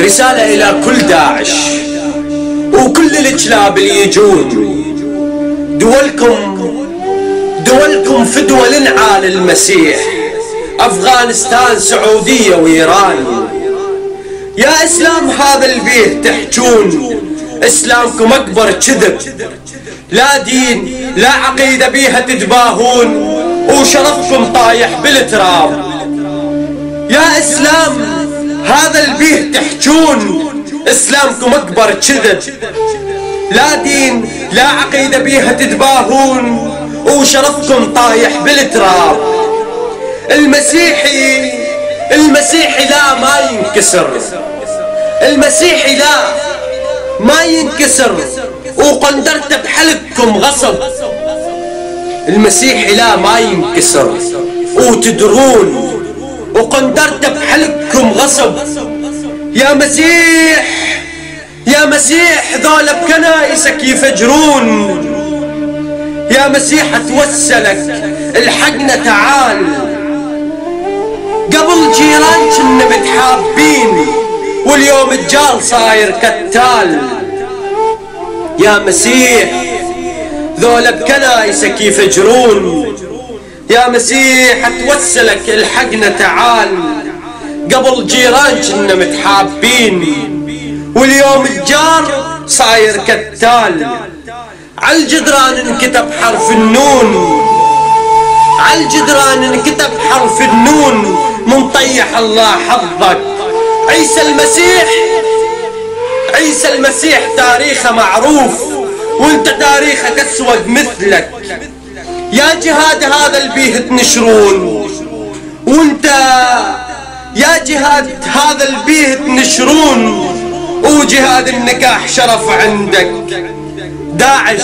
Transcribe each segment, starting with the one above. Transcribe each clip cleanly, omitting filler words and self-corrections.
رسالة إلى كل داعش وكل الكلاب اللي يجون. دولكم فدوى لنعال المسيح، أفغانستان سعودية وإيران. يا إسلام هذا البيه تحجون، إسلامكم أكبر كذب، لا دين لا عقيدة بيها تتباهون، وشرفكم طايح بالتراب. يا إسلام هذا البيه تحجون، إسلامكم أكبر كذب، لا دين لا عقيدة بيها تتباهون، وشرفكم طايح بالتراب. المسيحي لا ما ينكسر، المسيحي لا ما ينكسر، وقندرته بحلقكم غصب. المسيحي لا ما ينكسر وتدرون، وقندرته بحلقكم غصب. يا مسيح ذولا بكنايسك يفجرون. يا مسيح اتوسلك الحقنا تعال، قبل جيران كنا متحابين، واليوم الجال صاير كتال. يا مسيح ذولا بكنايسك يفجرون. يا مسيح اتوسلك الحقنا تعال، قبل جيران كنا متحابين، واليوم الجار صاير كتال. عالجدران انكتب حرف النون، عالجدران انكتب حرف النون، من طيح الله حظك. عيسى المسيح تاريخه معروف، وانت تاريخك اسود مثلك. يا جهاد هذا البيه تنشرون، وانت يا جهاد هذا البيه تنشرون، وجهاد النكاح شرف عندك. داعش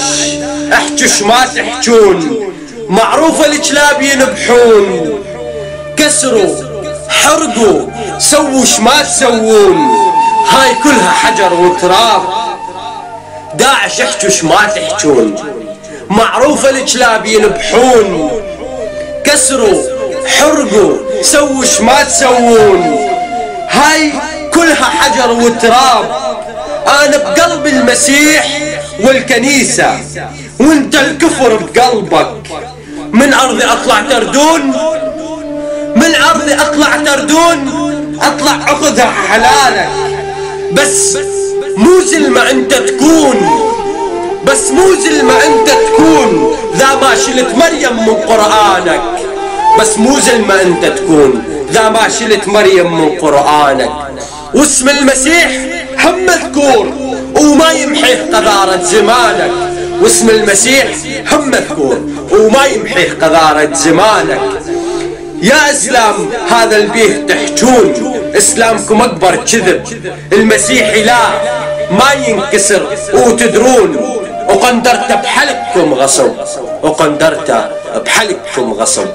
احجش ما تحجون، معروفة الكلاب ينبحون. كسروا حرقوا سووا ما تسوون، هاي كلها حجر وتراب. داعش احجش ما تحجون، معروفة الكلاب ينبحون. كسروا حرقوا سووا ما تسوون، هاي كلها حجر وتراب. انا بقلب المسيح والكنيسة، وانت الكفر بقلبك. من ارضي اطلع تردون، من ارضي اطلع تردون، اطلع اخذها حلالك. بس مو زلمة انت تكون، بس مو زلمة انت تكون، ذا ما شلت مريم من قرآنك. بس مو زلمة انت تكون، ذا ما شلت مريم من قرآنك. واسم المسيح هم مذكور وما يمحيه قذارة زمانك. واسم المسيح هم مذكور وما يمحيه قذارة زمانك. يا اسلام هذا البيه تحجون، اسلامكم اكبر كذب. المسيحي لا ما ينكسر وتدرون، وقندرته بحلقكم غصب، وقندرته بحلقكم غصب.